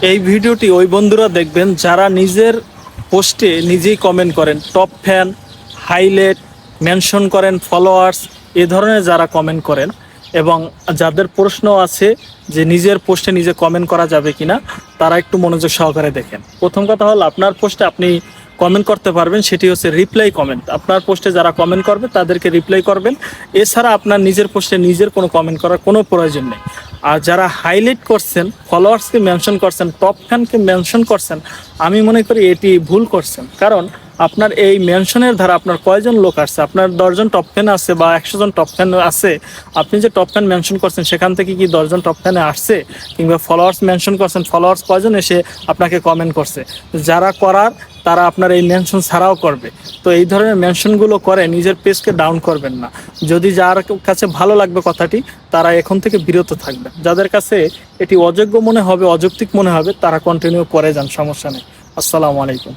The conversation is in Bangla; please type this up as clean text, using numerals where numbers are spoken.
এই ভিডিওটি ওই বন্ধুরা দেখবেন যারা নিজের পোস্টে নিজেই কমেন্ট করেন, টপ ফ্যান, হাইলাইট, মেনশন করেন, ফলোয়ার্স, এ ধরনের যারা কমেন্ট করেন এবং যাদের প্রশ্ন আছে যে নিজের পোস্টে নিজে কমেন্ট করা যাবে কিনা, তারা একটু মনোযোগ সহকারে দেখেন। প্রথম কথা হলো, আপনার পোস্টে আপনি কমেন্ট করতে পারবেন, সেটি হচ্ছে রিপ্লাই কমেন্ট। আপনার পোস্টে যারা কমেন্ট করবে তাদেরকে রিপ্লাই করবেন, এছাড়া আপনার নিজের পোস্টে নিজের কোনো কমেন্ট করার কোনো প্রয়োজন নেই। আর যারা হাইলাইট করছেন, ফলোয়ার্সকে মেনশন করছেন, টপ ফ্যানকে মেনশন করছেন, আমি মনে করি এটি ভুল করছেন। কারণ আপনার এই মেনশনের দ্বারা আপনার কয়জন লোক আসছে? আপনার 10 জন টপ ফ্যান আছে বা 100 জন টপ ফ্যান আছে, আপনি যে টপ ফ্যান মেনশন করছেন সেখান থেকে কি 10 জন টপ ফ্যানে আসছে? কিংবা ফলোয়ার্স মেনশন করছেন, ফলোয়ার্স কয়জন এসে আপনাকে কমেন্ট করছে? যারা করার তারা আপনার এই মেনশন ছাড়াও করবে। তো এই ধরনের মেনশনগুলো করে নিজের পেজকে ডাউন করবেন না। যদি যার কাছে ভালো লাগবে কথাটি, তারা এখন থেকে বিরত থাকবে। যাদের কাছে এটি অযোগ্য মনে হবে, অযৌক্তিক মনে হবে, তারা কন্টিনিউ করে যান, সমস্যা নেই। আসসালামু আলাইকুম।